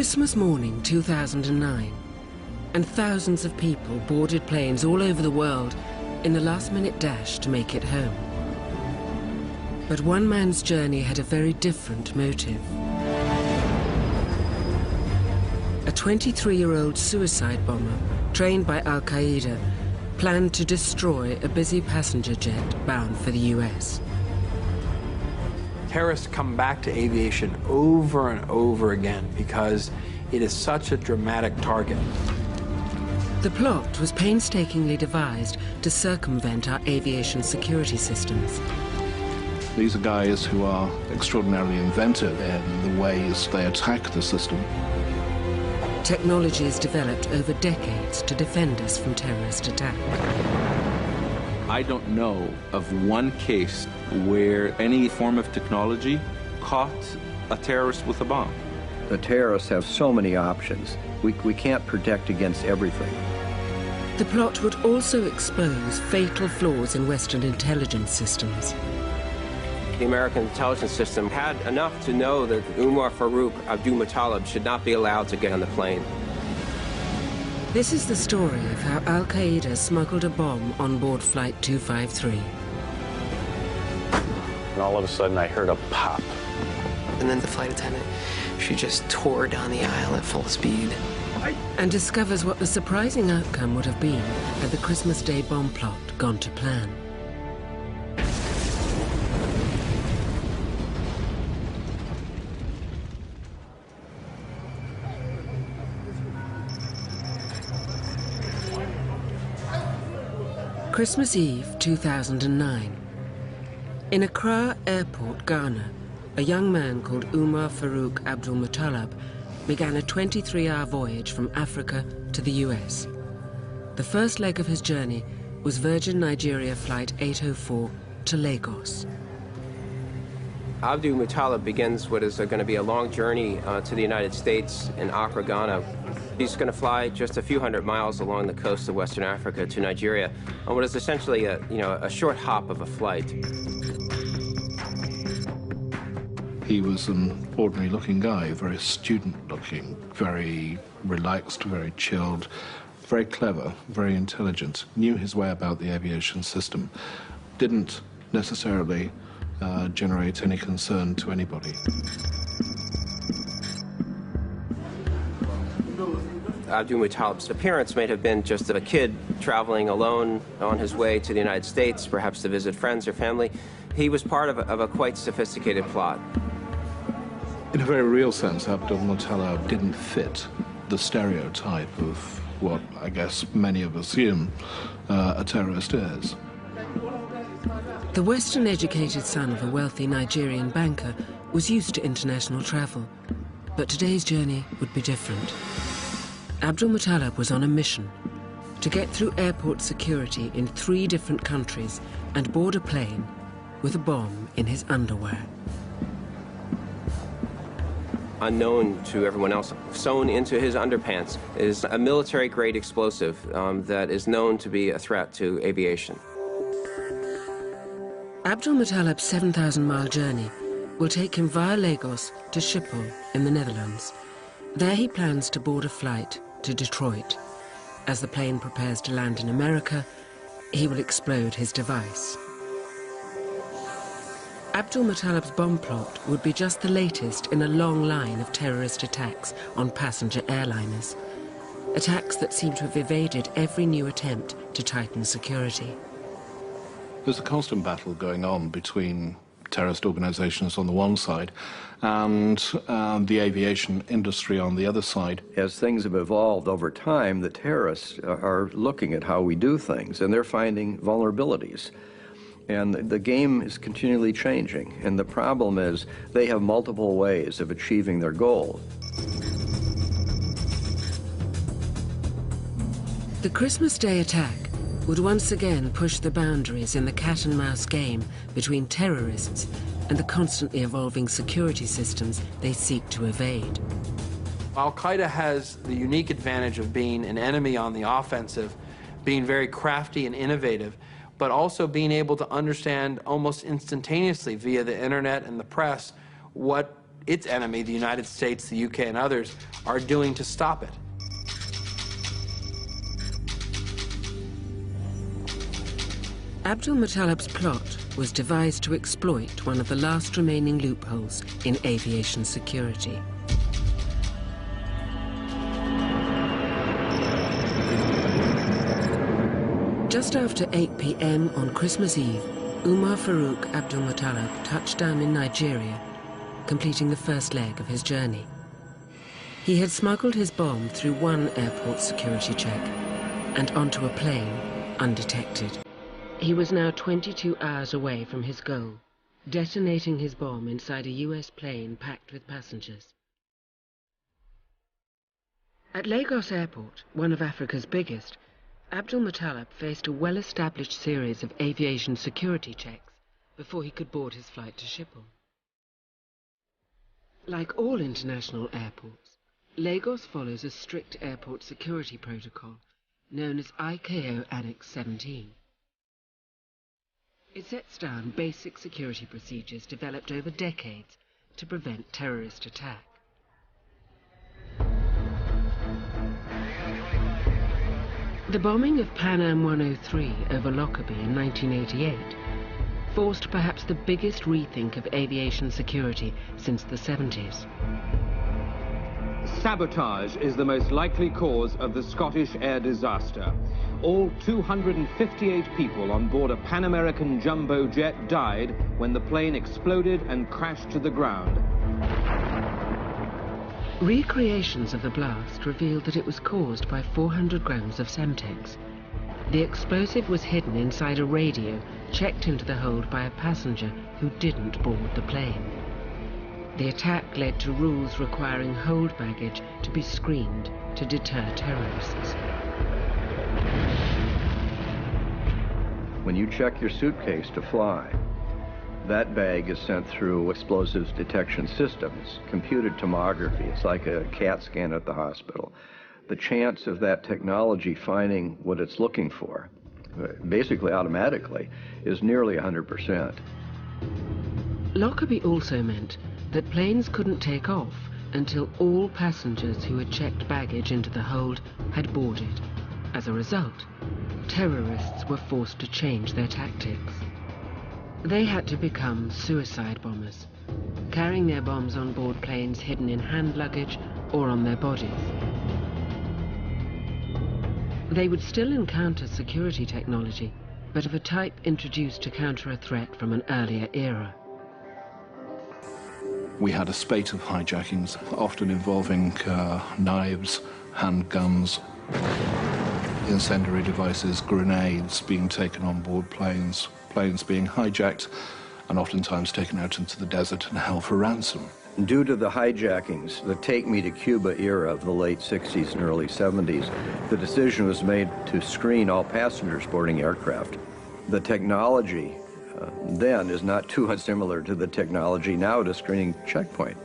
Christmas morning 2009, and thousands of people boarded planes all over the world in a last-minute dash to make it home. But one man's journey had a very different motive. A 23-year-old suicide bomber, trained by Al-Qaeda, planned to destroy a busy passenger jet bound for the US. Terrorists come back to aviation over and over again because it is such a dramatic target. The plot was painstakingly devised to circumvent our aviation security systems. These are guys who are extraordinarily inventive in the ways they attack the system. Technologies developed over decades to defend us from terrorist attack. I don't know of one case where any form of technology caught a terrorist with a bomb. The terrorists have so many options. We can't protect against everything. The plot would also expose fatal flaws in Western intelligence systems. The American intelligence system had enough to know that Umar Farouk Abdul-Muttalib should not be allowed to get on the plane. This is the story of how Al-Qaeda smuggled a bomb on board Flight 253. And all of a sudden, I heard a pop. And then the flight attendant, she just tore down the aisle at full speed. And discovers what the surprising outcome would have been had the Christmas Day bomb plot gone to plan. Christmas Eve 2009. In Accra Airport, Ghana, a young man called Umar Farouk Abdul-Muttalib began a 23-hour voyage from Africa to the US. The first leg of his journey was Virgin Nigeria Flight 804 to Lagos. Abdul-Muttalib begins what is going to be a long journey to the United States in Accra, Ghana. He's going to fly just a few hundred miles along the coast of Western Africa to Nigeria on what is essentially a short hop of a flight. He was an ordinary-looking guy, very student-looking, very relaxed, very chilled, very clever, very intelligent, knew his way about the aviation system, didn't necessarily generate any concern to anybody. Abdul-Muttalib's appearance may have been just of a kid traveling alone on his way to the United States, perhaps to visit friends or family. He was part of a quite sophisticated plot. In a very real sense, Abdul-Muttalib didn't fit the stereotype of what I guess many of us assume a terrorist is. The Western-educated son of a wealthy Nigerian banker was used to international travel, but today's journey would be different. Abdul-Muttalib was on a mission to get through airport security in 3 different countries and board a plane with a bomb in his underwear. Unknown to everyone else, sewn into his underpants is a military-grade explosive that is known to be a threat to aviation. Abdul-Muttalib's 7,000-mile journey will take him via Lagos to Schiphol in the Netherlands. There he plans to board a flight to Detroit. As the plane prepares to land in America, he will explode his device. Abdul-Muttalib's bomb plot would be just the latest in a long line of terrorist attacks on passenger airliners. Attacks that seem to have evaded every new attempt to tighten security. There's a constant battle going on between terrorist organizations on the one side and the aviation industry on the other side. As things have evolved over time, the terrorists are looking at how we do things, and they're finding vulnerabilities. And the game is continually changing, and the problem is they have multiple ways of achieving their goal. The Christmas Day attack would once again push the boundaries in the cat-and-mouse game between terrorists and the constantly evolving security systems they seek to evade. Al-Qaeda has the unique advantage of being an enemy on the offensive, being very crafty and innovative, but also being able to understand almost instantaneously via the internet and the press what its enemy, the United States, the UK, and others, are doing to stop it. Abdul Muttalib's plot was devised to exploit one of the last remaining loopholes in aviation security. Just after 8 p.m. on Christmas Eve, Umar Farouk Abdul Muttalib touched down in Nigeria, completing the first leg of his journey. He had smuggled his bomb through one airport security check and onto a plane undetected. He was now 22 hours away from his goal, detonating his bomb inside a US plane packed with passengers. At Lagos Airport, one of Africa's biggest, Abdul Muttalib faced a well-established series of aviation security checks before he could board his flight to Schiphol. Like all international airports, Lagos follows a strict airport security protocol known as ICAO Annex 17. It sets down basic security procedures developed over decades to prevent terrorist attack. The bombing of Pan Am 103 over Lockerbie in 1988 forced perhaps the biggest rethink of aviation security since the 70s. Sabotage is the most likely cause of the Scottish air disaster. All 258 people on board a Pan American jumbo jet died when the plane exploded and crashed to the ground. Recreations of the blast revealed that it was caused by 400 grams of Semtex. The explosive was hidden inside a radio checked into the hold by a passenger who didn't board the plane. The attack led to rules requiring hold baggage to be screened to deter terrorists. When you check your suitcase to fly, that bag is sent through explosives detection systems, computed tomography. It's like a CAT scan at the hospital. The chance of that technology finding what it's looking for, basically automatically, is nearly 100%. Lockerbie also meant that planes couldn't take off until all passengers who had checked baggage into the hold had boarded. As a result, terrorists were forced to change their tactics. They had to become suicide bombers, carrying their bombs on board planes hidden in hand luggage or on their bodies. They would still encounter security technology, but of a type introduced to counter a threat from an earlier era. We had a spate of hijackings, often involving knives, handguns, incendiary devices, grenades being taken on board planes, planes being hijacked, and oftentimes taken out into the desert and held for ransom. Due to the hijackings, the Take Me to Cuba era of the late 60s and early 70s, the decision was made to screen all passengers boarding aircraft. The technology then is not too unsimilar to the technology now to screening checkpoint.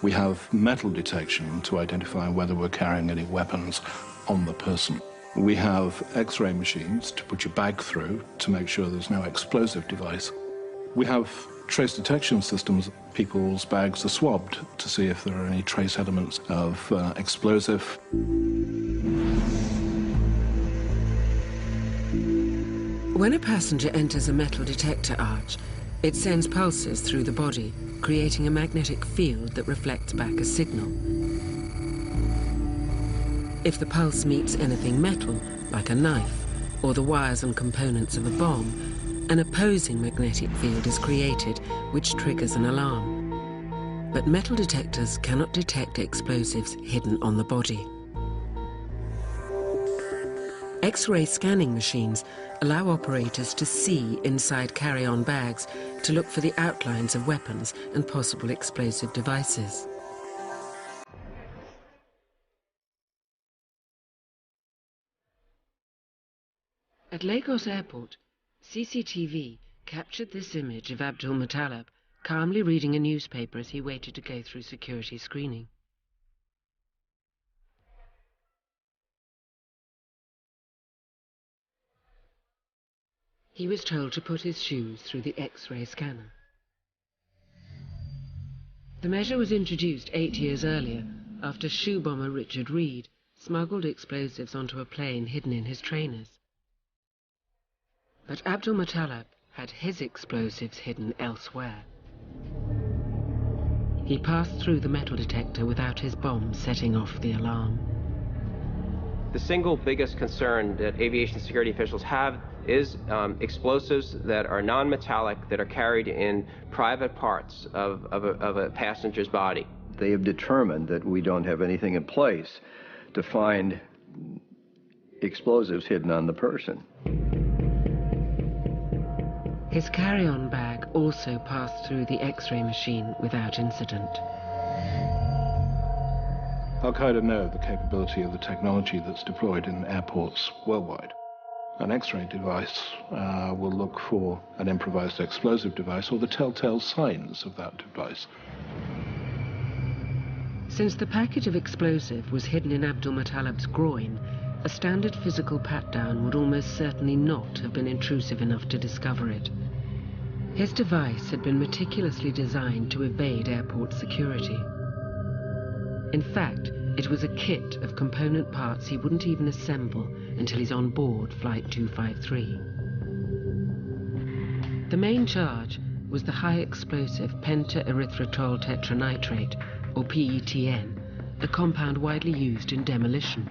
We have metal detection to identify whether we're carrying any weapons on the person. We have X-ray machines to put your bag through to make sure there's no explosive device. We have trace detection systems. People's bags are swabbed to see if there are any trace elements of explosive. When a passenger enters a metal detector arch, it sends pulses through the body, creating a magnetic field that reflects back a signal. If the pulse meets anything metal, like a knife, or the wires and components of a bomb, an opposing magnetic field is created, which triggers an alarm. But metal detectors cannot detect explosives hidden on the body. X-ray scanning machines allow operators to see inside carry-on bags to look for the outlines of weapons and possible explosive devices. At Lagos Airport, CCTV captured this image of Abdul Muttalib calmly reading a newspaper as he waited to go through security screening. He was told to put his shoes through the X-ray scanner. The measure was introduced 8 years earlier after shoe bomber Richard Reed smuggled explosives onto a plane hidden in his trainers. But Abdul Muttalib had his explosives hidden elsewhere. He passed through the metal detector without his bomb setting off the alarm. The single biggest concern that aviation security officials have is explosives that are non-metallic, that are carried in private parts of a passenger's body. They have determined that we don't have anything in place to find explosives hidden on the person. His carry-on bag also passed through the X-ray machine without incident. Al-Qaeda know the capability of the technology that's deployed in airports worldwide. An X-ray device will look for an improvised explosive device or the telltale signs of that device. Since the package of explosive was hidden in Abdul Muttalib's groin, a standard physical pat-down would almost certainly not have been intrusive enough to discover it. His device had been meticulously designed to evade airport security. In fact, it was a kit of component parts he wouldn't even assemble until he's on board Flight 253. The main charge was the high-explosive pentaerythritol tetranitrate, or PETN, a compound widely used in demolition.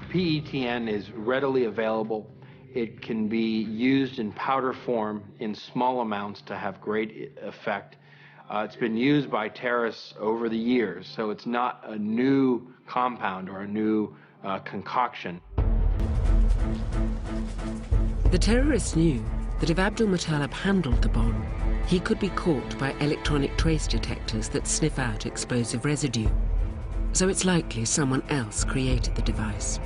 PETN is readily available. It can be used in powder form in small amounts to have great effect. It's been used by terrorists over the years, so it's not a new compound or a new concoction. The terrorists knew that if Abdul Muttalib handled the bomb, he could be caught by electronic trace detectors that sniff out explosive residue. So it's likely someone else created the device.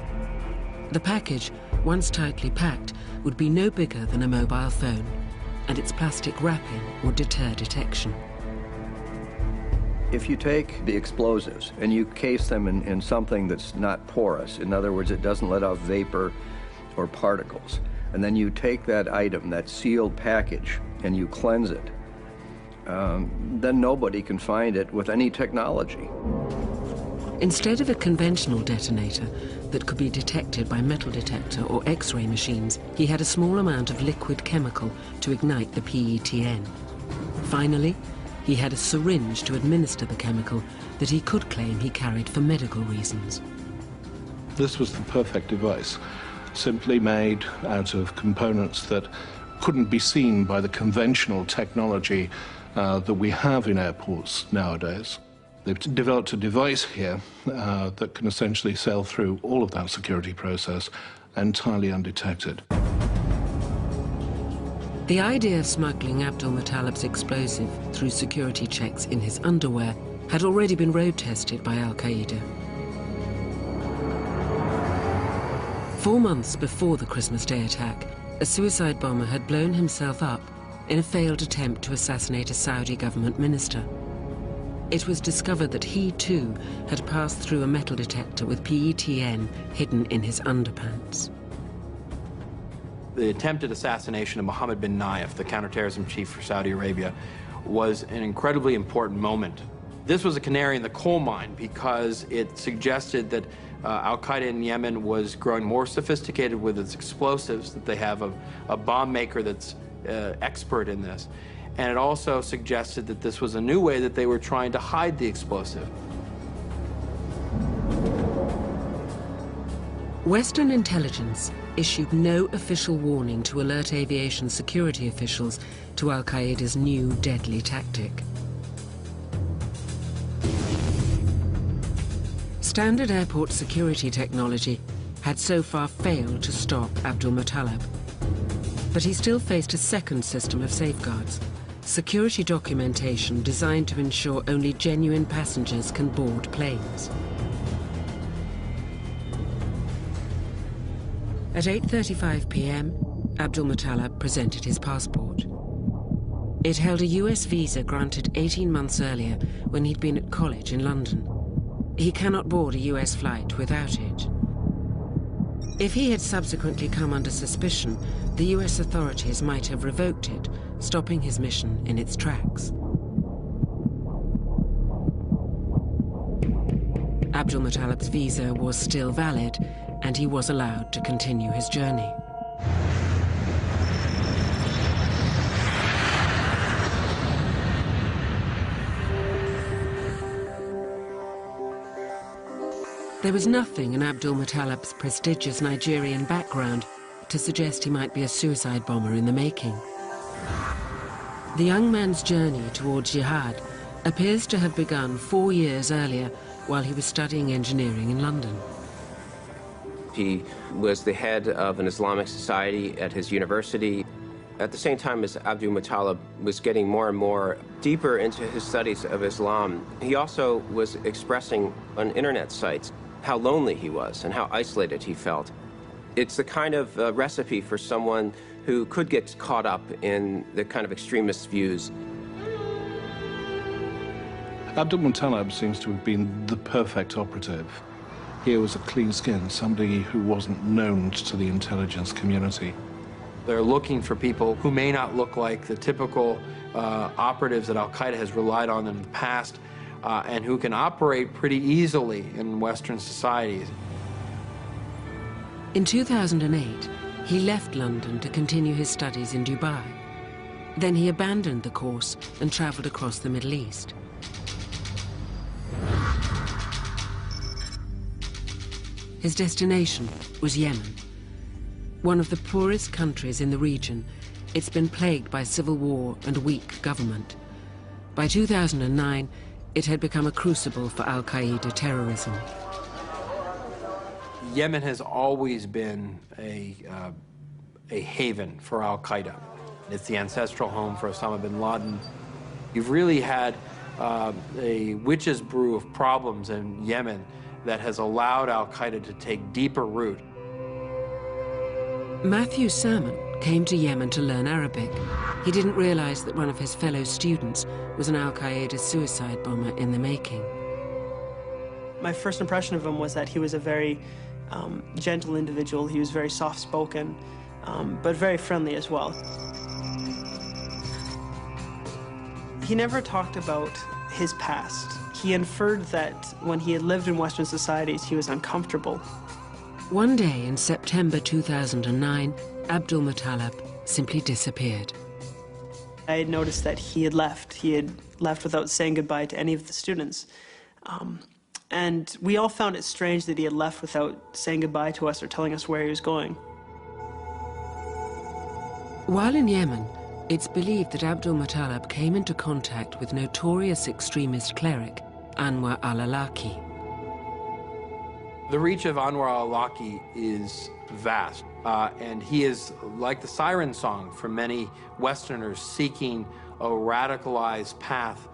The package, once tightly packed, would be no bigger than a mobile phone, and its plastic wrapping would deter detection. If you take the explosives and you case them in something that's not porous, in other words, it doesn't let off vapor or particles, and then you take that item, that sealed package, and you cleanse it, then nobody can find it with any technology. Instead of a conventional detonator that could be detected by metal detector or X-ray machines, he had a small amount of liquid chemical to ignite the PETN. Finally, he had a syringe to administer the chemical that he could claim he carried for medical reasons. This was the perfect device, simply made out of components that couldn't be seen by the conventional technology that we have in airports nowadays. They've developed a device here that can essentially sail through all of that security process entirely undetected. The idea of smuggling Abdul Muttalib's explosive through security checks in his underwear had already been road-tested by Al-Qaeda. 4 months before the Christmas Day attack, a suicide bomber had blown himself up in a failed attempt to assassinate a Saudi government minister. It was discovered that he, too, had passed through a metal detector with PETN hidden in his underpants. The attempted assassination of Mohammed bin Nayef, the counterterrorism chief for Saudi Arabia, was an incredibly important moment. This was a canary in the coal mine because it suggested that Al-Qaeda in Yemen was growing more sophisticated with its explosives, that they have a bomb maker that's expert in this. And it also suggested that this was a new way that they were trying to hide the explosive. Western intelligence issued no official warning to alert aviation security officials to Al-Qaeda's new deadly tactic. Standard airport security technology had so far failed to stop Abdul Muttalib. But he still faced a second system of safeguards, security documentation designed to ensure only genuine passengers can board planes. At 8:35 p.m., Abdul Muttalib presented his passport. It held a US visa granted 18 months earlier when he'd been at college in London. He cannot board a US flight without it. If he had subsequently come under suspicion, the US authorities might have revoked it, stopping his mission in its tracks. Abdul Muttalib's visa was still valid, and he was allowed to continue his journey. There was nothing in Abdul Muttalib's prestigious Nigerian background to suggest he might be a suicide bomber in the making. The young man's journey towards jihad appears to have begun 4 years earlier while he was studying engineering in London. He was the head of an Islamic society at his university. At the same time as Abdul Muttalib was getting more and more deeper into his studies of Islam, he also was expressing on internet sites how lonely he was and how isolated he felt. It's the kind of recipe for someone who could get caught up in the kind of extremist views. Abdul Muttalib seems to have been the perfect operative. Here was a clean skin, somebody who wasn't known to the intelligence community. They're looking for people who may not look like the typical operatives that Al-Qaeda has relied on in the past, and who can operate pretty easily in Western societies. In 2008, he left London to continue his studies in Dubai. Then he abandoned the course and traveled across the Middle East. His destination was Yemen. One of the poorest countries in the region, it's been plagued by civil war and weak government. By 2009, it had become a crucible for Al-Qaeda terrorism. Yemen has always been a haven for Al-Qaeda. It's the ancestral home for Osama bin Laden. You've really had a witch's brew of problems in Yemen that has allowed Al-Qaeda to take deeper root. Matthew Salmon came to Yemen to learn Arabic. He didn't realize that one of his fellow students was an Al-Qaeda suicide bomber in the making. My first impression of him was that he was a very gentle individual. He was very soft-spoken, but very friendly as well. He never talked about his past. He inferred that when he had lived in Western societies, he was uncomfortable. One day in September 2009, Abdul Muttalib simply disappeared. I had noticed that he had left. He had left without saying goodbye to any of the students. And we all found it strange that he had left without saying goodbye to us or telling us where he was going. While in Yemen, it's believed that Abdul Muttalib came into contact with notorious extremist cleric Anwar al-Awlaki. The reach of Anwar al-Awlaki is vast, and he is like the siren song for many Westerners seeking a radicalized path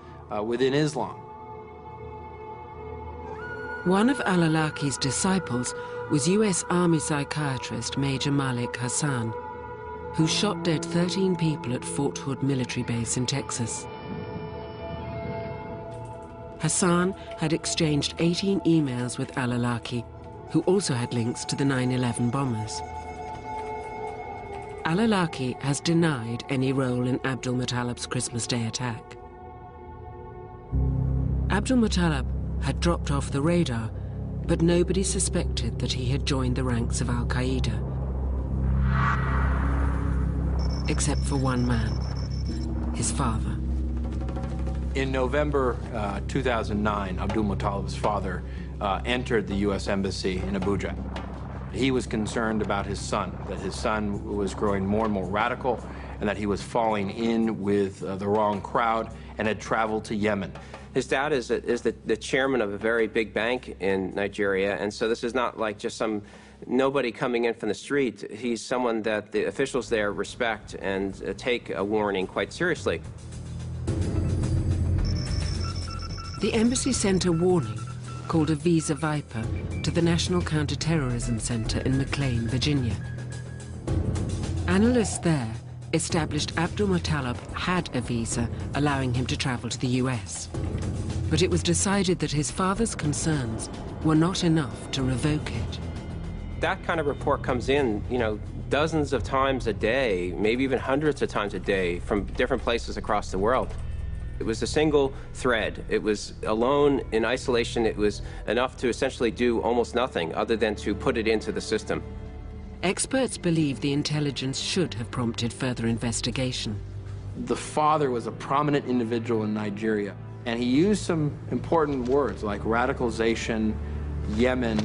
within Islam. One of al-Awlaki's disciples was U.S. Army psychiatrist Major Malik Hassan, who shot dead 13 people at Fort Hood military base in Texas. Hassan had exchanged 18 emails with al-Awlaki, who also had links to the 9/11 bombers. Al-Awlaki has denied any role in Abdul Muttalib's Christmas Day attack. Abdul Muttalib had dropped off the radar, but nobody suspected that he had joined the ranks of Al-Qaeda. Except for one man, his father. In November 2009, Abdul Muttalib's father entered the U.S. Embassy in Abuja. He was concerned about his son, that his son was growing more and more radical, and that he was falling in with the wrong crowd and had traveled to Yemen. His dad is the chairman of a very big bank in Nigeria, and so this is not like just some nobody coming in from the street. He's someone that the officials there respect and take a warning quite seriously. The embassy sent a warning, called a Visa Viper, to the National Counterterrorism Center in McLean, Virginia. Analysts there established Abdul Muttalib had a visa allowing him to travel to the US. But it was decided that his father's concerns were not enough to revoke it. That kind of report comes in, dozens of times a day, maybe even hundreds of times a day from different places across the world. It was a single thread. It was alone, in isolation. It was enough to essentially do almost nothing other than to put it into the system. Experts believe the intelligence should have prompted further investigation. The father was a prominent individual in Nigeria, and he used some important words like radicalization, Yemen,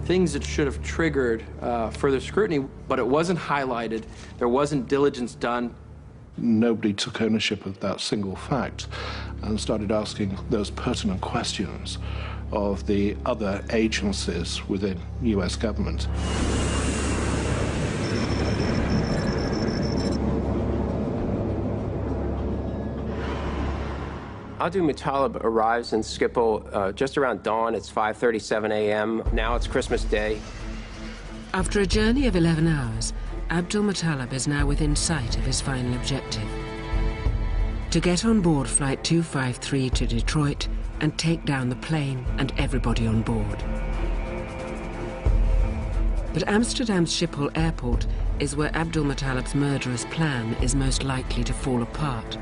things that should have triggered further scrutiny, but it wasn't highlighted. There wasn't diligence done. Nobody took ownership of that single fact and started asking those pertinent questions of the other agencies within US government. Documentalib arrives in Schiphol just around dawn. It's 5:37 a.m. Now it's Christmas Day. After a journey of 11 hours, Documentalib is now within sight of his final objective: to get on board Flight 253 to Detroit and take down the plane and everybody on board. But Amsterdam's Schiphol airport is where Documentalib's murderous plan is most likely to fall apart.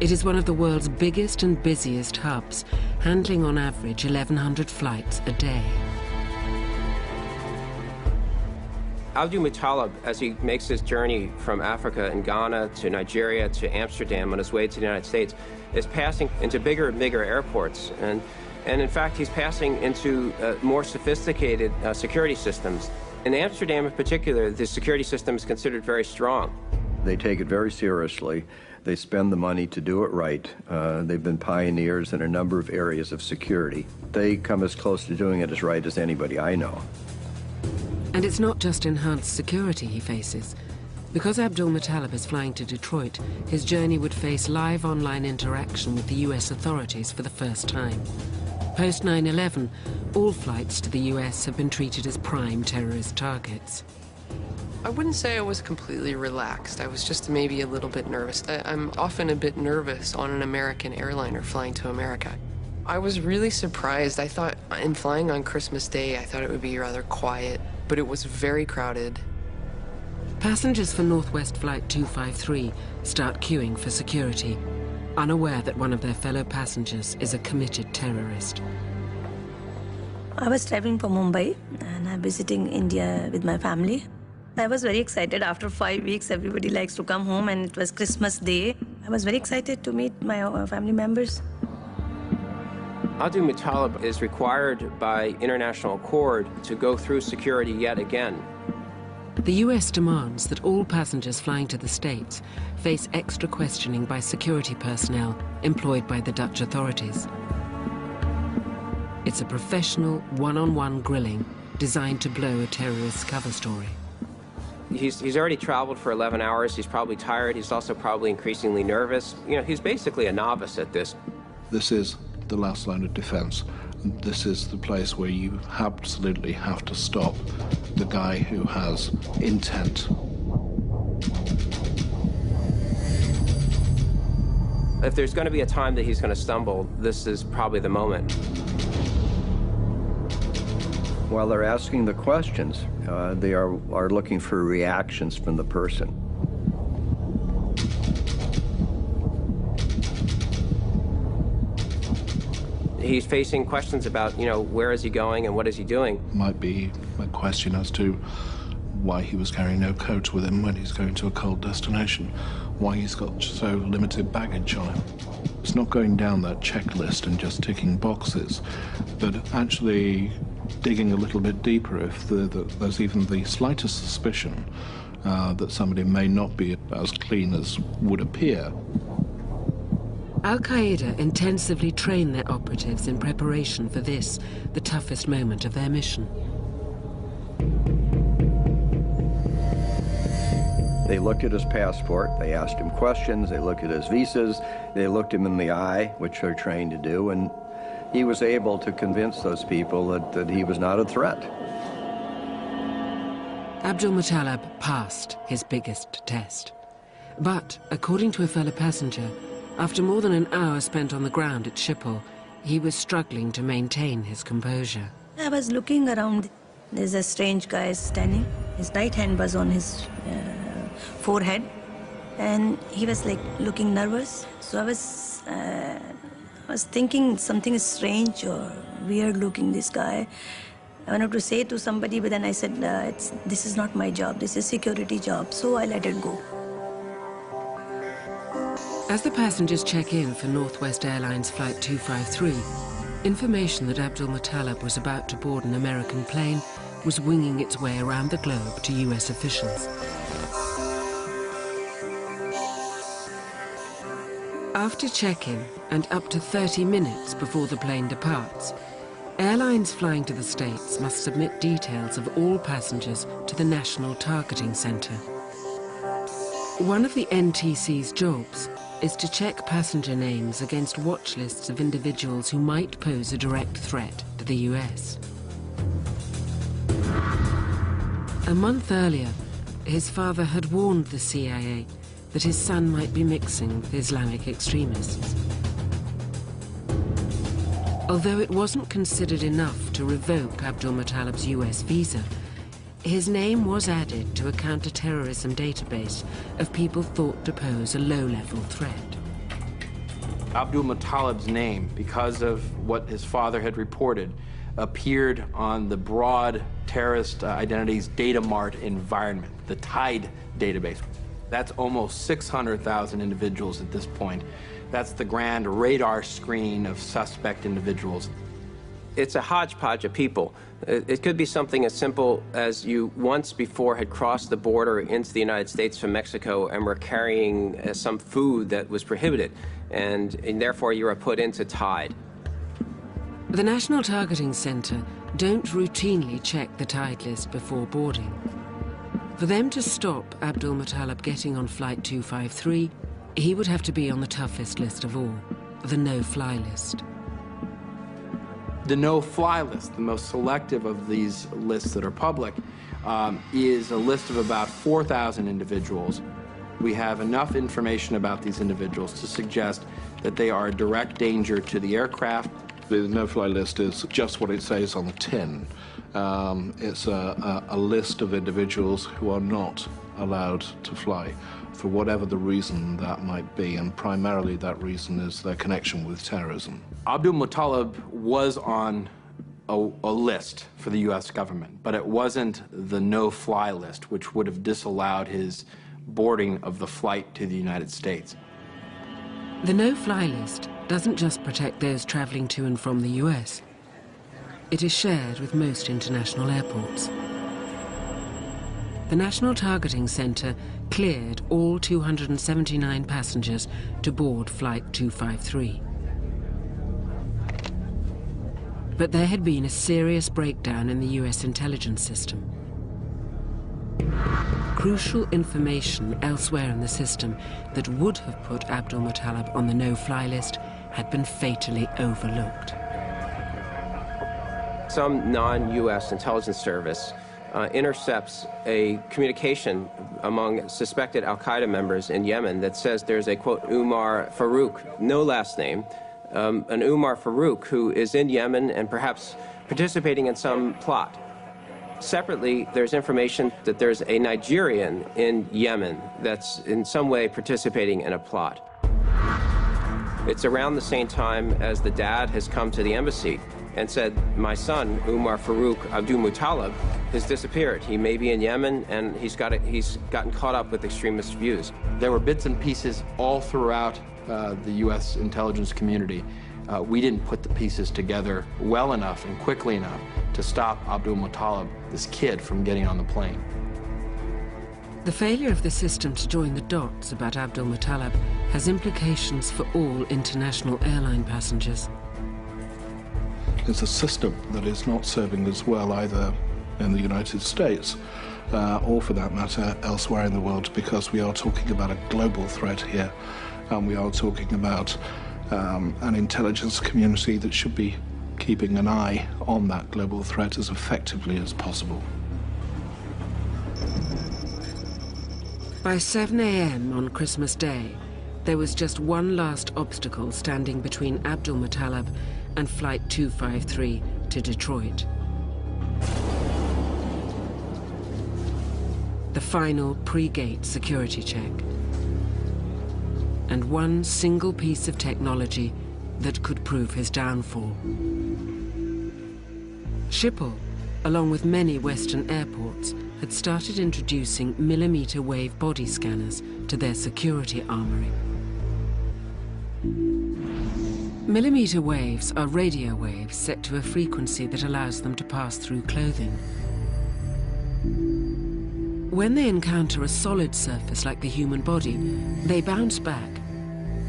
It is one of the world's biggest and busiest hubs, handling on average 1,100 flights a day. Documentalib, as he makes his journey from Africa and Ghana to Nigeria to Amsterdam on his way to the United States, is passing into bigger and bigger airports. And in fact, he's passing into more sophisticated security systems. In Amsterdam in particular, the security system is considered very strong. They take it very seriously. They spend the money to do it right. They've been pioneers in a number of areas of security. They come as close to doing it as right as anybody I know. And it's not just enhanced security he faces. Because Documentalib is flying to Detroit, his journey would face live online interaction with the US authorities for the first time. Post 9/11, all flights to the US have been treated as prime terrorist targets. I wouldn't say I was completely relaxed. I was just maybe a little bit nervous. I'm often a bit nervous on an American airliner flying to America. I was really surprised. I thought in flying on Christmas Day, I thought it would be rather quiet, but it was very crowded. Passengers for Northwest Flight 253 start queuing for security, unaware that one of their fellow passengers is a committed terrorist. I was traveling from Mumbai and I'm visiting India with my family. I was very excited. After 5 weeks, everybody likes to come home, and it was Christmas Day. I was very excited to meet my family members. Documentalib is required by international accord to go through security yet again. The US demands that all passengers flying to the States face extra questioning by security personnel employed by the Dutch authorities. It's a professional, one-on-one grilling designed to blow a terrorist's cover story. He's already traveled for 11 hours. He's probably tired. He's also probably increasingly nervous. You know, he's basically a novice at this. This is the last line of defense. This is the place where you absolutely have to stop the guy who has intent. If there's going to be a time that he's going to stumble, this is probably the moment. While they're asking the questions, they are looking for reactions from the person. He's facing questions about, you know, where is he going and what is he doing? Might be a question as to why he was carrying no coat with him when he's going to a cold destination, why he's got so limited baggage on him. It's not going down that checklist and just ticking boxes, but actually digging a little bit deeper if there's even the slightest suspicion that somebody may not be as clean as would appear. Al-Qaeda intensively train their operatives in preparation for this, the toughest moment of their mission. They looked at his passport, they asked him questions, they looked at his visas, they looked him in the eye, which they're trained to do, and he was able to convince those people that he was not a threat. Documentalib passed his biggest test. But, according to a fellow passenger, after more than an hour spent on the ground at Schiphol, he was struggling to maintain his composure. I was looking around. There's a strange guy standing. His right hand was on his forehead. and he was like looking nervous. So I was thinking something is strange or weird looking, this guy. I wanted to say to somebody, but then I said, this is not my job, this is security job, so I let it go. As the passengers check in for Northwest Airlines Flight 253, information that Abdul Muttalib was about to board an American plane was winging its way around the globe to US officials. After check-in and up to 30 minutes before the plane departs, airlines flying to the States must submit details of all passengers to the National Targeting Center. One of the NTC's jobs is to check passenger names against watch lists of individuals who might pose a direct threat to the US. A month earlier, his father had warned the CIA that his son might be mixing with Islamic extremists. Although it wasn't considered enough to revoke Abdul Muttalib's US visa, his name was added to a counter-terrorism database of people thought to pose a low-level threat. Abdul Muttalib's name, because of what his father had reported, appeared on the broad terrorist identities data mart environment, the TIDE database. That's almost 600,000 individuals at this point. That's the grand radar screen of suspect individuals. It's a hodgepodge of people. It could be something as simple as you once before had crossed the border into the United States from Mexico and were carrying some food that was prohibited, and therefore you were put into TIDE. The National Targeting Center don't routinely check the TIDE list before boarding. For them to stop Abdul Muttalib getting on Flight 253, he would have to be on the toughest list of all, the no-fly list. The no-fly list, the most selective of these lists that are public, is a list of about 4,000 individuals. We have enough information about these individuals to suggest that they are a direct danger to the aircraft. The no-fly list is just what it says on the tin. It's a list of individuals who are not allowed to fly, for whatever the reason that might be, and primarily that reason is their connection with terrorism. Abdul Muttalib was on a list for the US government, but it wasn't the no-fly list, which would have disallowed his boarding of the flight to the United States. The no-fly list doesn't just protect those traveling to and from the US. It is shared with most international airports. The National Targeting Center cleared all 279 passengers to board Flight 253. But there had been a serious breakdown in the US intelligence system. Crucial information elsewhere in the system that would have put Abdul Muttalib on the no-fly list had been fatally overlooked. Some non-US intelligence service intercepts a communication among suspected al-Qaeda members in Yemen that says there's a, quote, Umar Farouk, no last name, an Umar Farouk who is in Yemen and perhaps participating in some plot. Separately, there's information that there's a Nigerian in Yemen that's in some way participating in a plot. It's around the same time as the dad has come to the embassy and said, my son, Umar Farouk Abdul Muttalib, has disappeared. He may be in Yemen, and he's gotten caught up with extremist views. There were bits and pieces all throughout the US intelligence community. We didn't put the pieces together well enough and quickly enough to stop Abdul Muttalib, this kid, from getting on the plane. The failure of the system to join the dots about Abdul Muttalib has implications for all international airline passengers. It's a system that is not serving us well either in the United States or, for that matter, elsewhere in the world, because we are talking about a global threat here, and we are talking about an intelligence community that should be keeping an eye on that global threat as effectively as possible. By 7 a.m. on Christmas Day, there was just one last obstacle standing between Abdul Muttalib and Flight 253 to Detroit. The final pre-gate security check. and one single piece of technology that could prove his downfall. Schiphol, along with many Western airports, had started introducing millimeter wave body scanners to their security armory. Millimeter waves are radio waves set to a frequency that allows them to pass through clothing. When they encounter a solid surface like the human body, they bounce back,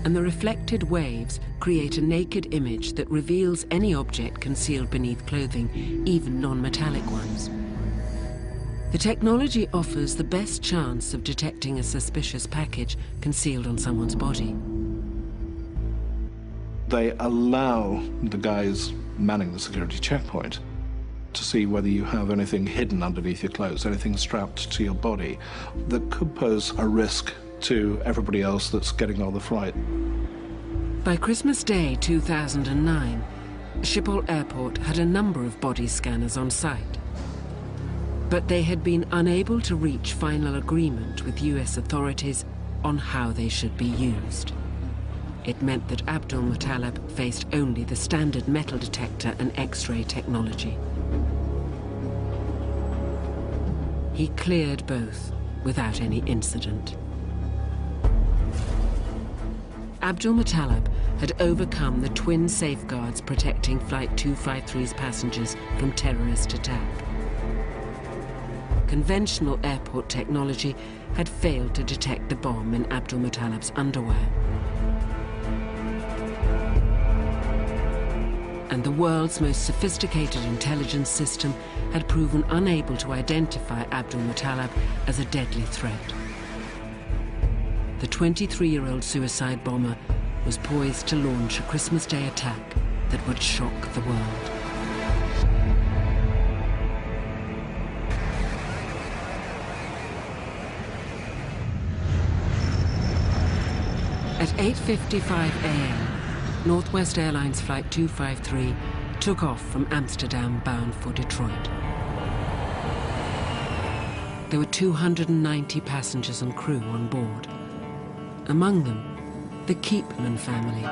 and the reflected waves create a naked image that reveals any object concealed beneath clothing, even non-metallic ones. The technology offers the best chance of detecting a suspicious package concealed on someone's body. They allow the guys manning the security checkpoint to see whether you have anything hidden underneath your clothes, anything strapped to your body that could pose a risk to everybody else that's getting on the flight. By Christmas Day 2009, Schiphol Airport had a number of body scanners on site. But they had been unable to reach final agreement with US authorities on how they should be used. It meant that Abdul Muttalib faced only the standard metal detector and X-ray technology. He cleared both without any incident. Abdul Muttalib had overcome the twin safeguards protecting Flight 253's passengers from terrorist attack. Conventional airport technology had failed to detect the bomb in Abdul Muttalib's underwear. And the world's most sophisticated intelligence system had proven unable to identify Abdul Muttalib as a deadly threat. The 23-year-old suicide bomber was poised to launch a Christmas Day attack that would shock the world. At 8:55 a.m., Northwest Airlines Flight 253 took off from Amsterdam bound for Detroit. There were 290 passengers and crew on board. Among them, the Keepman family,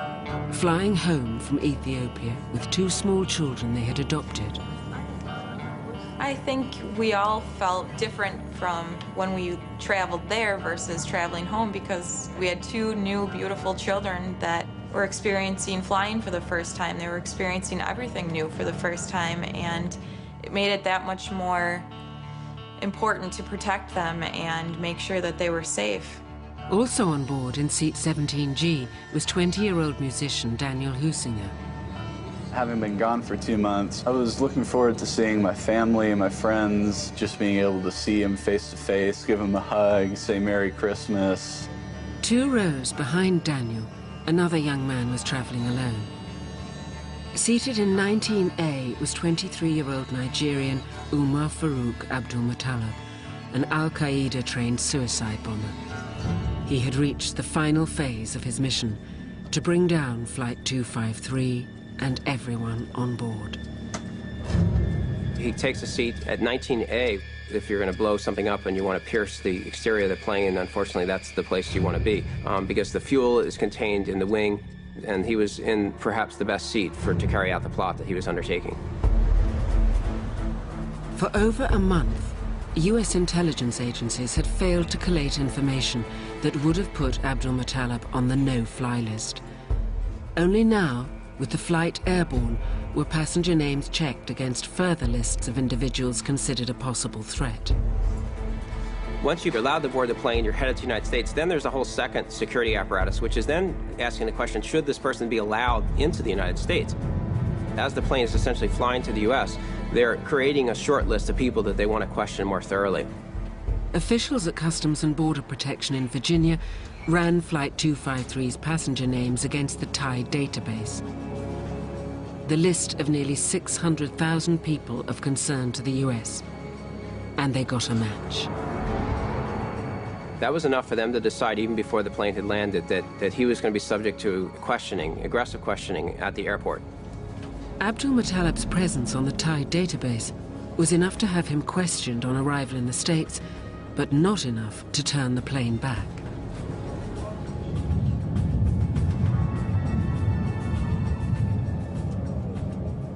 flying home from Ethiopia with two small children they had adopted. I think we all felt different from when we traveled there versus traveling home because we had two new, beautiful children that were experiencing flying for the first time. They were experiencing everything new for the first time, and it made it that much more important to protect them and make sure that they were safe. Also on board in seat 17G was 20-year-old musician Daniel Husinger. Having been gone for 2 months, I was looking forward to seeing my family and my friends, just being able to see them face to face, give them a hug, say Merry Christmas. 2 rows behind Daniel, another young man was traveling alone. Seated in 19A was 23-year-old Nigerian Umar Farouk Abdul Muttalib, an Al-Qaeda trained suicide bomber. He had reached the final phase of his mission to bring down Flight 253 and everyone on board. He takes a seat at 19A. If you're going to blow something up and you want to pierce the exterior of the plane, unfortunately that's the place you want to be because the fuel is contained in the wing, and he was in perhaps the best seat to carry out the plot that he was undertaking. For over a month, US intelligence agencies had failed to collate information that would have put Abdul Muttalib on the no-fly list. Only now, with the flight airborne, were passenger names checked against further lists of individuals considered a possible threat. Once you're allowed to board the plane, you're headed to the United States, then there's a whole second security apparatus, which is then asking the question, should this person be allowed into the United States? As the plane is essentially flying to the US, they're creating a short list of people that they want to question more thoroughly. Officials at Customs and Border Protection in Virginia ran Flight 253's passenger names against the TIE database, the list of nearly 600,000 people of concern to the US, and they got a match. That was enough for them to decide, even before the plane had landed, that he was going to be subject to questioning, aggressive questioning at the airport. Abdul Muttalib's presence on the TIE database was enough to have him questioned on arrival in the States, but not enough to turn the plane back.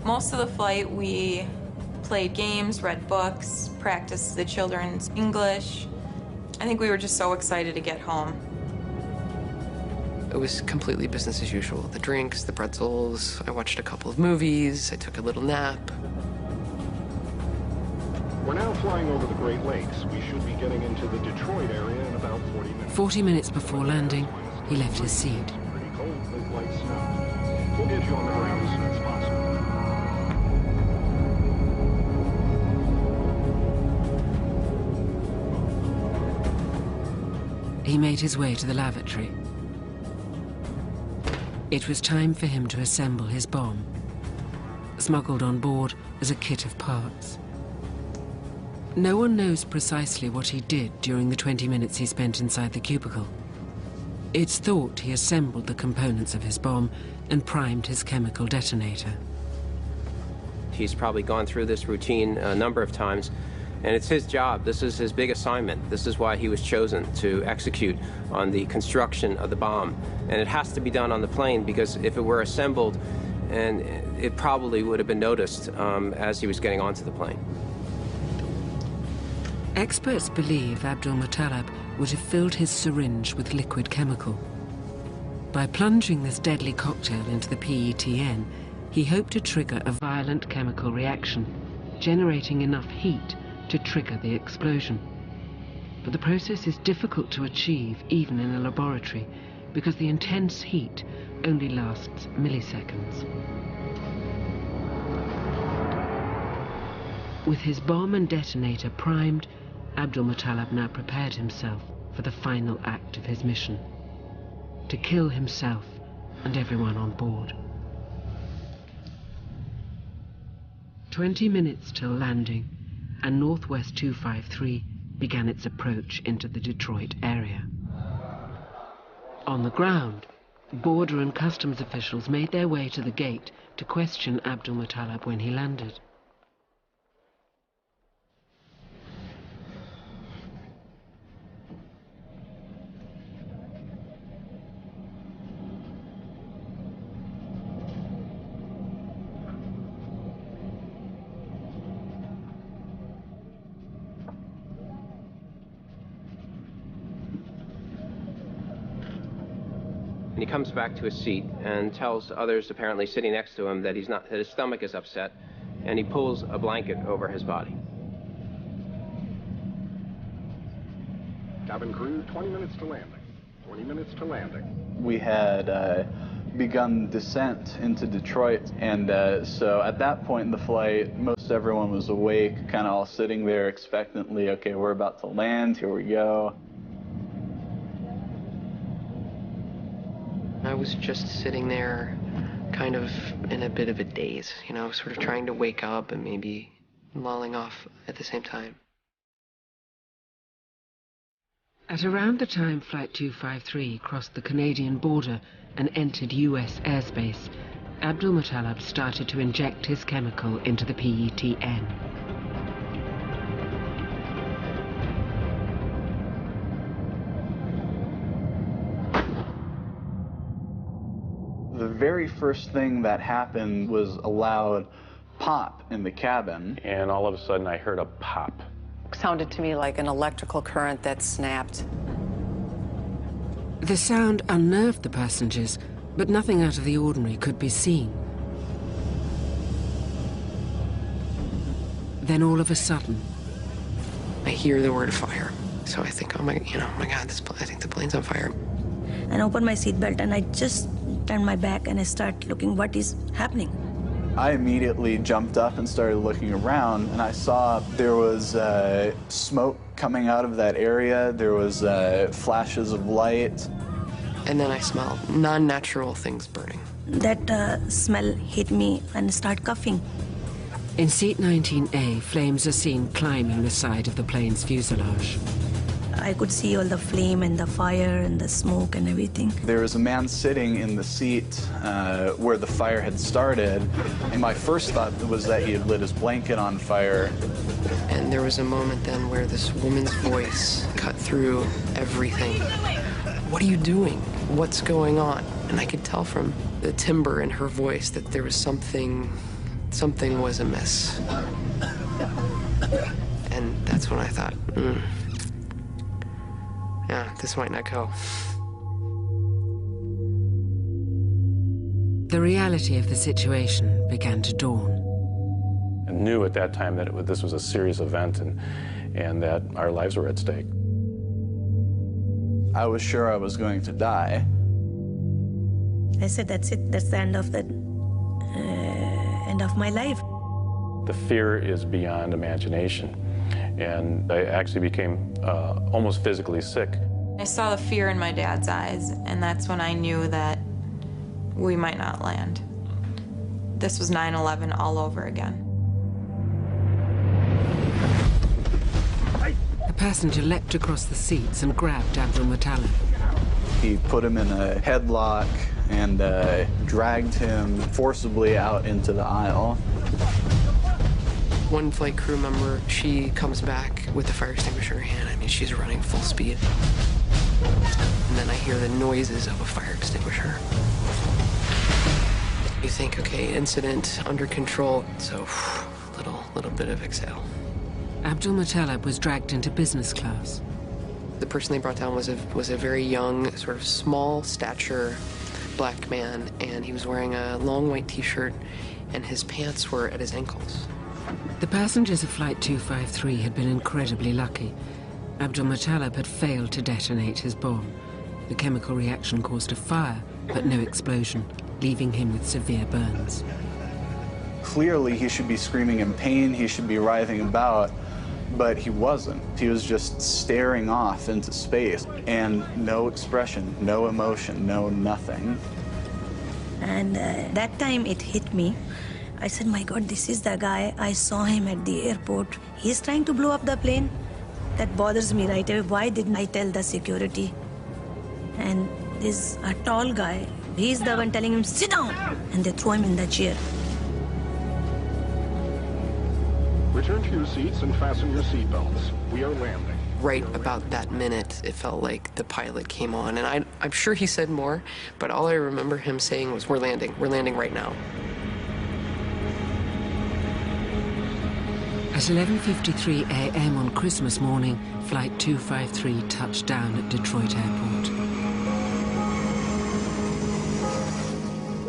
Most of the flight, we played games, read books, practiced the children's English. I think we were just so excited to get home. It was completely business as usual. The drinks, the pretzels, I watched a couple of movies, I took a little nap. We're now flying over the Great Lakes. We should be getting into the Detroit area in about 40 minutes. 40 minutes before landing, he left his seat. Pretty cold with light snow. We'll get you on the ground as soon as possible. He made his way to the lavatory. It was time for him to assemble his bomb, smuggled on board as a kit of parts. No one knows precisely what he did during the 20 minutes he spent inside the cubicle. It's thought he assembled the components of his bomb and primed his chemical detonator. He's probably gone through this routine a number of times, and it's his job. This is his big assignment. This is why he was chosen to execute on the construction of the bomb. And it has to be done on the plane, because if it were assembled, and it probably would have been noticed as he was getting onto the plane. Experts believe Abdul-Muttalib would have filled his syringe with liquid chemical. By plunging this deadly cocktail into the PETN, he hoped to trigger a violent chemical reaction, generating enough heat to trigger the explosion. But the process is difficult to achieve even in a laboratory, because the intense heat only lasts milliseconds. With his bomb and detonator primed, Abdul-Muttalib now prepared himself for the final act of his mission: to kill himself and everyone on board. 20 minutes till landing, and Northwest 253 began its approach into the Detroit area. On the ground, border and customs officials made their way to the gate to question Abdul-Muttalib when he landed. And he comes back to his seat and tells others apparently sitting next to him that that his stomach is upset, and he pulls a blanket over his body. Cabin crew, 20 minutes to landing. 20 minutes to landing. We had begun descent into Detroit, and so at that point in the flight, most everyone was awake, kind of all sitting there expectantly. Okay, we're about to land, here we go. I was just sitting there, kind of in a bit of a daze, you know, sort of trying to wake up and maybe lolling off at the same time. At around the time Flight 253 crossed the Canadian border and entered US airspace, Abdul-Muttalib started to inject his chemical into the PETN. The very first thing that happened was a loud pop in the cabin. And all of a sudden I heard a pop. Sounded to me like an electrical current that snapped. The sound unnerved the passengers, but nothing out of the ordinary could be seen. Then all of a sudden, I hear the word fire. So I think, oh my God, I think the plane's on fire. And I opened my seatbelt and I just turned my back and I started looking what is happening. I immediately jumped up and started looking around, and I saw there was smoke coming out of that area. There was flashes of light. And then I smelled non-natural things burning. That smell hit me and started coughing. In seat 19A, flames are seen climbing the side of the plane's fuselage. I could see all the flame and the fire and the smoke and everything. There was a man sitting in the seat where the fire had started, and my first thought was that he had lit his blanket on fire. And there was a moment then where this woman's voice cut through everything. What are you doing? What's going on? And I could tell from the timbre in her voice that there was something something was amiss. And that's when I thought, yeah, this might not go. The reality of the situation began to dawn. I knew at that time that this was a serious event and that our lives were at stake. I was sure I was going to die. I said, that's it. That's the end of my life. The fear is beyond imagination. And I actually became almost physically sick. I saw the fear in my dad's eyes, and that's when I knew that we might not land. This was 9/11 all over again. The passenger leapt across the seats and grabbed Abdulmutallab. He put him in a headlock and dragged him forcibly out into the aisle. One flight crew member, she comes back with the fire extinguisher in her hand. I mean, she's running full speed. And then I hear the noises of a fire extinguisher. You think, okay, incident under control, so little bit of exhale. Abdulmutallab was dragged into business class. The person they brought down was a very young, sort of small stature black man, and he was wearing a long white t-shirt, and his pants were at his ankles. The passengers of Flight 253 had been incredibly lucky. Abdulmutallab had failed to detonate his bomb. The chemical reaction caused a fire, but no explosion, leaving him with severe burns. Clearly, he should be screaming in pain, he should be writhing about, but he wasn't. He was just staring off into space, and no expression, no emotion, no nothing. And that time it hit me. I said, my God, this is the guy. I saw him at the airport. He's trying to blow up the plane. That bothers me right away. Why didn't I tell the security? And there's a tall guy. He's the one telling him, sit down. And they throw him in the chair. Return to your seats and fasten your seatbelts. We are landing. Right about that minute, it felt like the pilot came on. And I'm sure he said more, but all I remember him saying was, we're landing right now. At 11:53 a.m. on Christmas morning, Flight 253 touched down at Detroit Airport.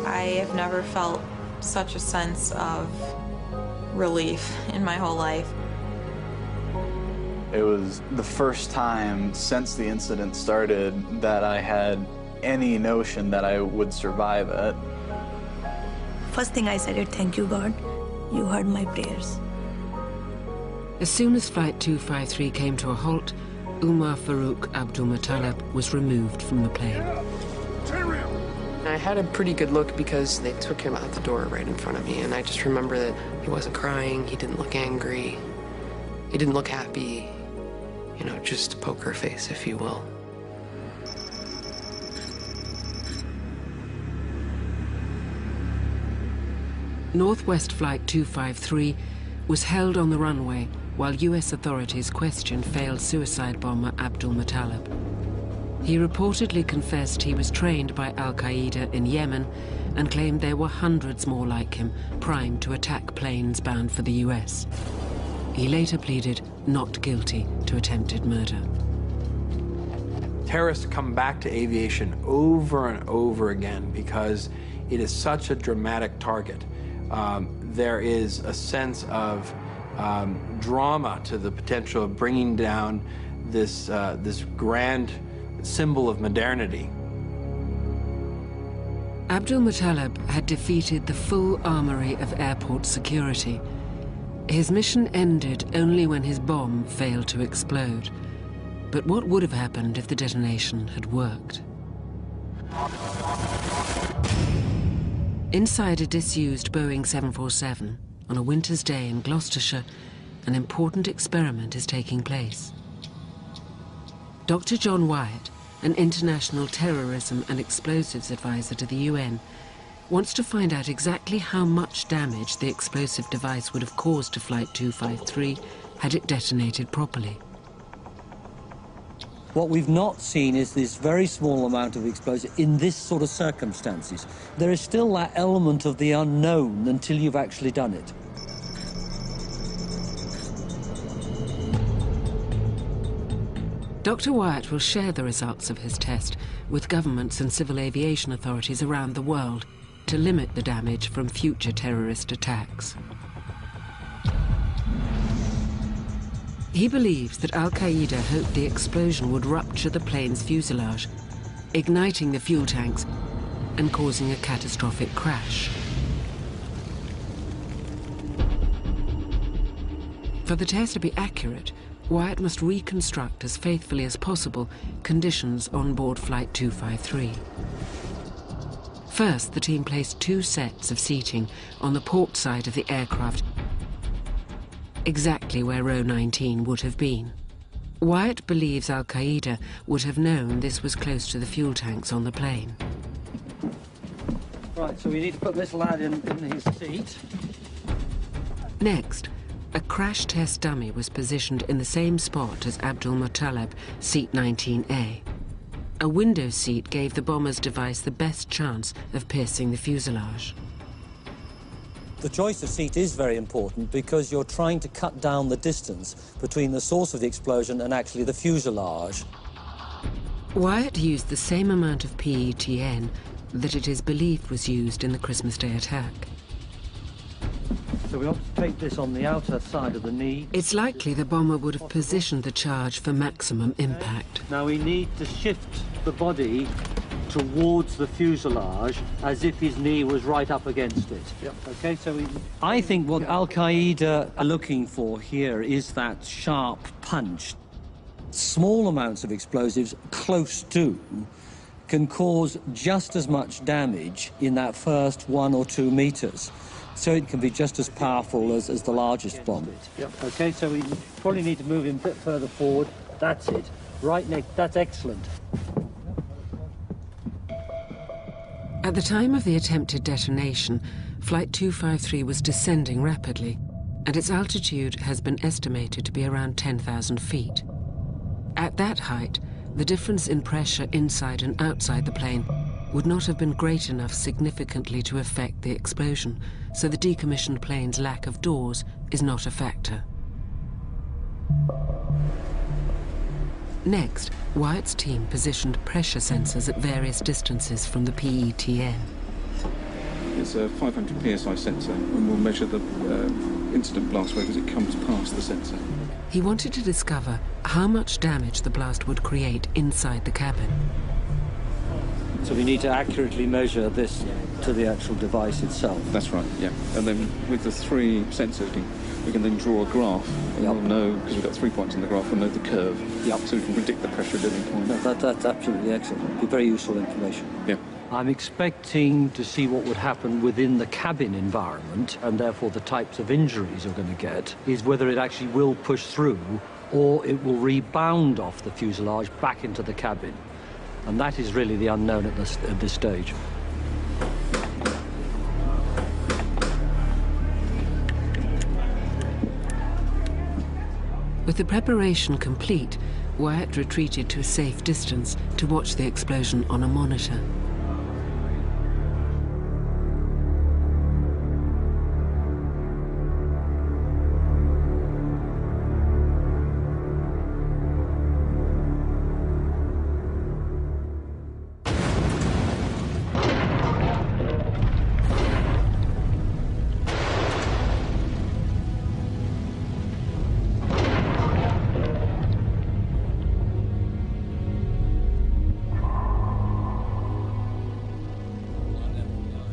I have never felt such a sense of relief in my whole life. It was the first time since the incident started that I had any notion that I would survive it. First thing I said is, thank you, God. You heard my prayers. As soon as Flight 253 came to a halt, Umar Farouk Abdulmutallab was removed from the plane. I had a pretty good look because they took him out the door right in front of me, and I just remember that he wasn't crying, he didn't look angry, he didn't look happy, you know, just poker face, if you will. Northwest Flight 253 was held on the runway while US authorities questioned failed suicide bomber Abdulmutallab. He reportedly confessed he was trained by Al-Qaeda in Yemen and claimed there were hundreds more like him, primed to attack planes bound for the US. He later pleaded not guilty to attempted murder. Terrorists come back to aviation over and over again because it is such a dramatic target. There is a sense of drama to the potential of bringing down this, this grand symbol of modernity. Abdulmutallab had defeated the full armory of airport security. His mission ended only when his bomb failed to explode. But what would have happened if the detonation had worked? Inside a disused Boeing 747, on a winter's day in Gloucestershire, an important experiment is taking place. Dr. John Wyatt, an international terrorism and explosives advisor to the UN, wants to find out exactly how much damage the explosive device would have caused to Flight 253 had it detonated properly. What we've not seen is this very small amount of explosive in this sort of circumstances. There is still that element of the unknown until you've actually done it. Dr. Wyatt will share the results of his test with governments and civil aviation authorities around the world to limit the damage from future terrorist attacks. He believes that Al-Qaeda hoped the explosion would rupture the plane's fuselage, igniting the fuel tanks and causing a catastrophic crash. For the test to be accurate, Wyatt must reconstruct as faithfully as possible conditions on board Flight 253. First, the team placed 2 sets of seating on the port side of the aircraft, exactly where row 19 would have been. Wyatt believes Al-Qaeda would have known this was close to the fuel tanks on the plane. Right, so we need to put this lad in his seat. Next, a crash test dummy was positioned in the same spot as Abdul Muttalib, seat 19A. A window seat gave the bomber's device the best chance of piercing the fuselage. The choice of seat is very important because you're trying to cut down the distance between the source of the explosion and actually the fuselage. Wyatt used the same amount of PETN that it is believed was used in the Christmas Day attack. So we want to take this on the outer side of the knee. It's likely the bomber would have positioned the charge for maximum impact. Now we need to shift the body towards the fuselage as if his knee was right up against it. Yep. Okay, so I think what Al-Qaeda are looking for here is that sharp punch. Small amounts of explosives close to can cause just as much damage in that first 1 or 2 meters. So it can be just as powerful as the largest bomb. Yep. Okay, so we probably need to move him a bit further forward. That's it. Right next, that's excellent. At the time of the attempted detonation, Flight 253 was descending rapidly, and its altitude has been estimated to be around 10,000 feet. At that height, the difference in pressure inside and outside the plane would not have been great enough significantly to affect the explosion, so the decommissioned plane's lack of doors is not a factor. Next, Wyatt's team positioned pressure sensors at various distances from the PETN. It's a 500 psi sensor, and we'll measure the incident blast wave as it comes past the sensor. He wanted to discover how much damage the blast would create inside the cabin. So we need to accurately measure this to the actual device itself. That's right, yeah. And then with the 3 sensors, we can then draw a graph, and we'll know, because we've got 3 points on the graph, we'll know the curve. Yep. So we can predict the pressure at any point. No, that's absolutely excellent. It'll be very useful information. Yeah. I'm expecting to see what would happen within the cabin environment, and therefore the types of injuries you're going to get, is whether it actually will push through or it will rebound off the fuselage back into the cabin. And that is really the unknown at this stage. With the preparation complete, Wyatt retreated to a safe distance to watch the explosion on a monitor.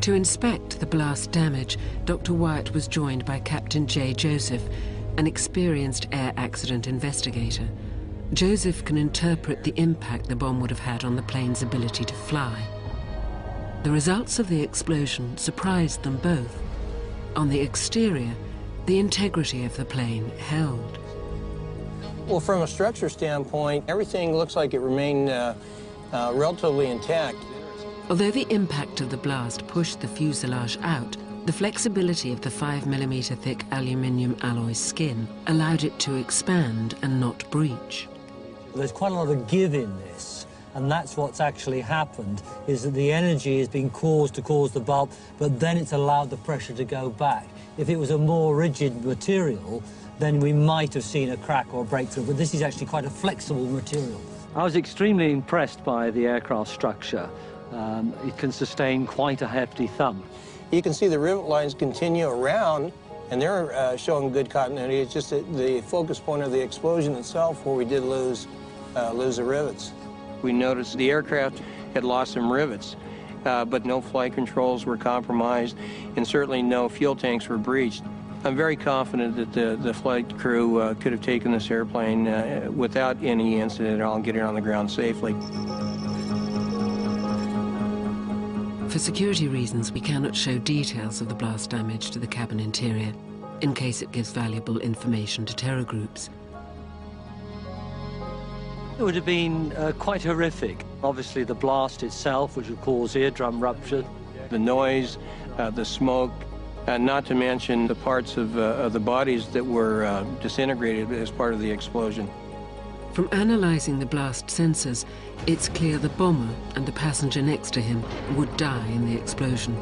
To inspect the blast damage, Dr. Wyatt was joined by Captain J. Joseph, an experienced air accident investigator. Joseph can interpret the impact the bomb would have had on the plane's ability to fly. The results of the explosion surprised them both. On the exterior, the integrity of the plane held. Well, from a structure standpoint, everything looks like it remained relatively intact. Although the impact of the blast pushed the fuselage out, the flexibility of the 5mm thick aluminium alloy skin allowed it to expand and not breach. There's quite a lot of give in this, and that's what's actually happened, is that the energy is being caused to cause the bulb, but then it's allowed the pressure to go back. If it was a more rigid material, then we might have seen a crack or a breakthrough, but this is actually quite a flexible material. I was extremely impressed by the aircraft structure. It can sustain quite a hefty thump. You can see the rivet lines continue around, and they're showing good continuity. It's just that the focus point of the explosion itself where we did lose the rivets. We noticed the aircraft had lost some rivets, but no flight controls were compromised, and certainly no fuel tanks were breached. I'm very confident that the flight crew could have taken this airplane without any incident at all and get it on the ground safely. For security reasons, we cannot show details of the blast damage to the cabin interior, in case it gives valuable information to terror groups. It would have been quite horrific. Obviously, the blast itself, which would cause eardrum rupture. The noise, the smoke, not to mention the parts of the bodies that were disintegrated as part of the explosion. From analysing the blast sensors, it's clear the bomber and the passenger next to him would die in the explosion.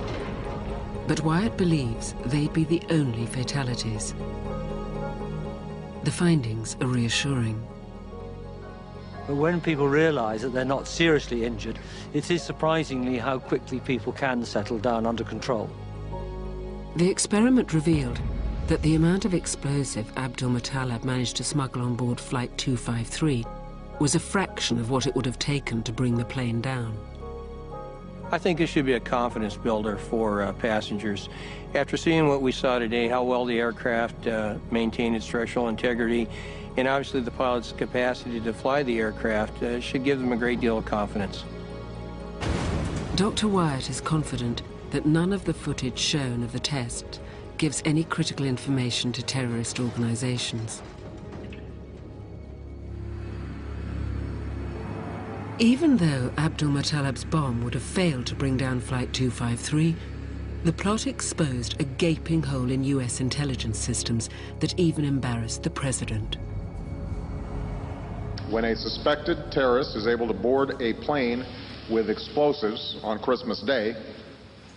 But Wyatt believes they'd be the only fatalities. The findings are reassuring. But when people realise that they're not seriously injured, it is surprisingly how quickly people can settle down under control. The experiment revealed that the amount of explosive Abdul-Muttalib managed to smuggle on board Flight 253 was a fraction of what it would have taken to bring the plane down. I think this should be a confidence builder for passengers. After seeing what we saw today, how well the aircraft maintained its structural integrity, and obviously the pilot's capacity to fly the aircraft should give them a great deal of confidence. Dr. Wyatt is confident that none of the footage shown of the test gives any critical information to terrorist organizations. Even though Abdul-Muttalib's bomb would have failed to bring down Flight 253, the plot exposed a gaping hole in US intelligence systems that even embarrassed the president. When a suspected terrorist is able to board a plane with explosives on Christmas Day,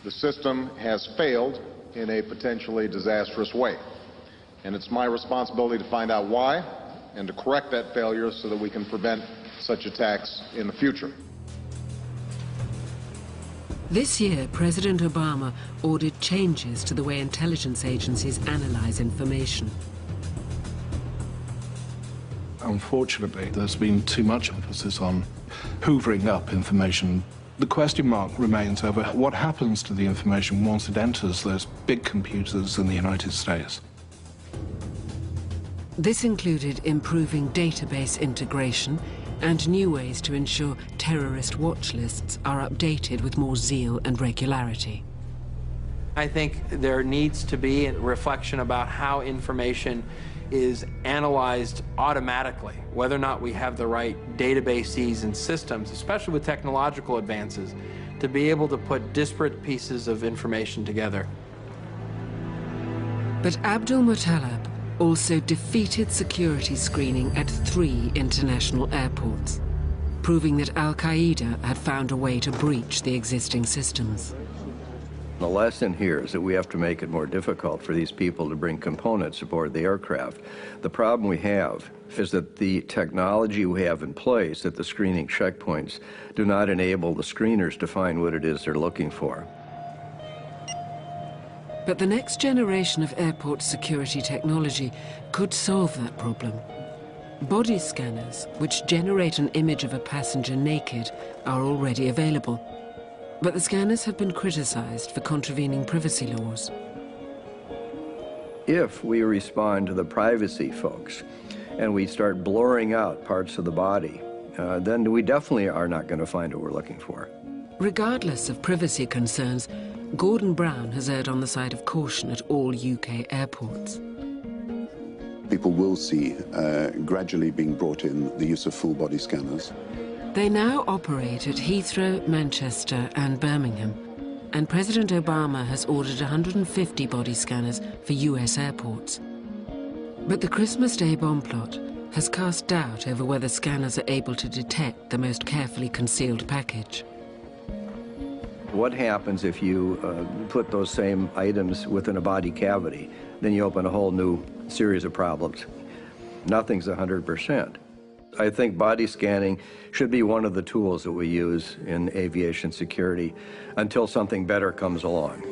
the system has failed in a potentially disastrous way. And it's my responsibility to find out why and to correct that failure so that we can prevent such attacks in the future. This year, President Obama ordered changes to the way intelligence agencies analyze information. Unfortunately, there's been too much emphasis on hoovering up information. The question mark remains over what happens to the information once it enters those big computers in the United States. This included improving database integration and new ways to ensure terrorist watch lists are updated with more zeal and regularity. I think there needs to be a reflection about how information is analyzed automatically, whether or not we have the right databases and systems, especially with technological advances, to be able to put disparate pieces of information together. But Abdul-Muttalib also defeated security screening at 3 international airports, proving that Al-Qaeda had found a way to breach the existing systems. The lesson here is that we have to make it more difficult for these people to bring components aboard the aircraft. The problem we have is that the technology we have in place at the screening checkpoints do not enable the screeners to find what it is they're looking for. But the next generation of airport security technology could solve that problem. Body scanners, which generate an image of a passenger naked, are already available. But the scanners have been criticized for contravening privacy laws. If we respond to the privacy folks and we start blurring out parts of the body, then we definitely are not going to find what we're looking for. Regardless of privacy concerns, Gordon Brown has erred on the side of caution at all UK airports. People will see gradually being brought in the use of full body scanners. They now operate at Heathrow, Manchester and Birmingham, and President Obama has ordered 150 body scanners for US airports. But the Christmas Day bomb plot has cast doubt over whether scanners are able to detect the most carefully concealed package. What happens if you put those same items within a body cavity? Then you open a whole new series of problems. Nothing's 100%. I think body scanning should be one of the tools that we use in aviation security until something better comes along.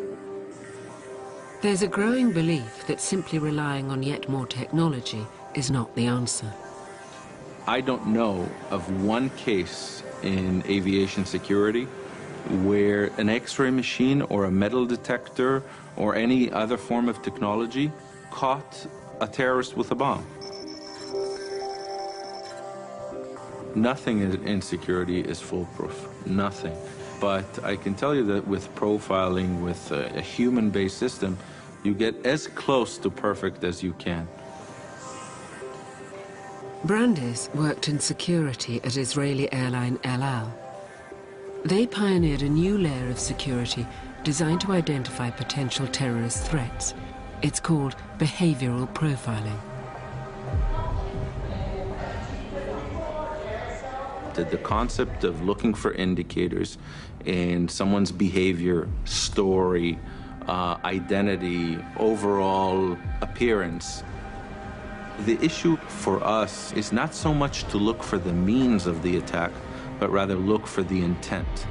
There's a growing belief that simply relying on yet more technology is not the answer. I don't know of one case in aviation security where an X-ray machine or a metal detector or any other form of technology caught a terrorist with a bomb. Nothing in security is foolproof, nothing. But I can tell you that with profiling, with a human-based system, you get as close to perfect as you can. Brandes worked in security at Israeli airline El Al. They pioneered a new layer of security designed to identify potential terrorist threats. It's called behavioral profiling. The concept of looking for indicators in someone's behavior, story, identity, overall appearance. The issue for us is not so much to look for the means of the attack, but rather look for the intent.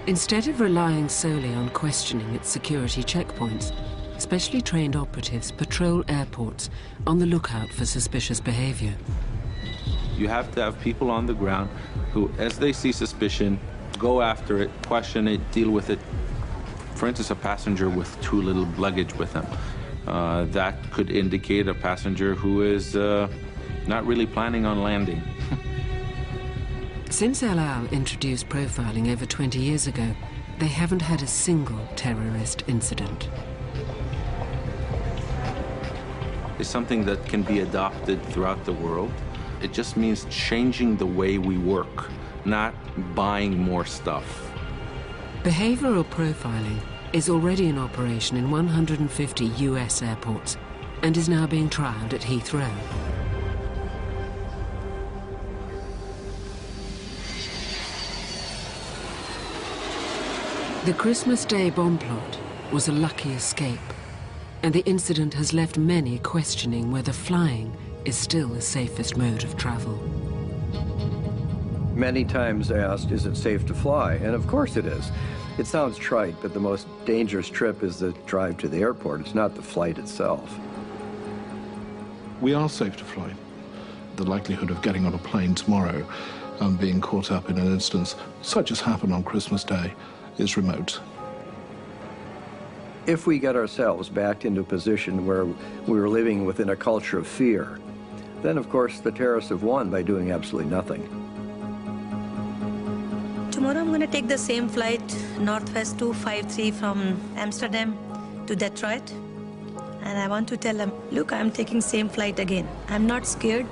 Instead of relying solely on questioning at security checkpoints, specially trained operatives patrol airports on the lookout for suspicious behavior. You have to have people on the ground who, as they see suspicion, go after it, question it, deal with it. For instance, a passenger with too little luggage with them. That could indicate a passenger who is not really planning on landing. Since El Al introduced profiling over 20 years ago, they haven't had a single terrorist incident. It's something that can be adopted throughout the world. It just means changing the way we work, not buying more stuff. Behavioral profiling is already in operation in 150 US airports and is now being trialed at Heathrow. The Christmas Day bomb plot was a lucky escape, and the incident has left many questioning whether flying is still the safest mode of travel. Many times asked, is it safe to fly? And of course it is. It sounds trite, but the most dangerous trip is the drive to the airport. It's not the flight itself. We are safe to fly. The likelihood of getting on a plane tomorrow and being caught up in an instance such as happened on Christmas Day is remote. If we get ourselves back into a position where we're living within a culture of fear, then of course the terrorists have won by doing absolutely nothing. Tomorrow I'm going to take the same flight, Northwest 253 from Amsterdam to Detroit. And I want to tell them, look, I'm taking same flight again. I'm not scared.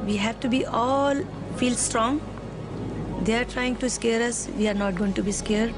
We have to be all feel strong. They are trying to scare us. We are not going to be scared.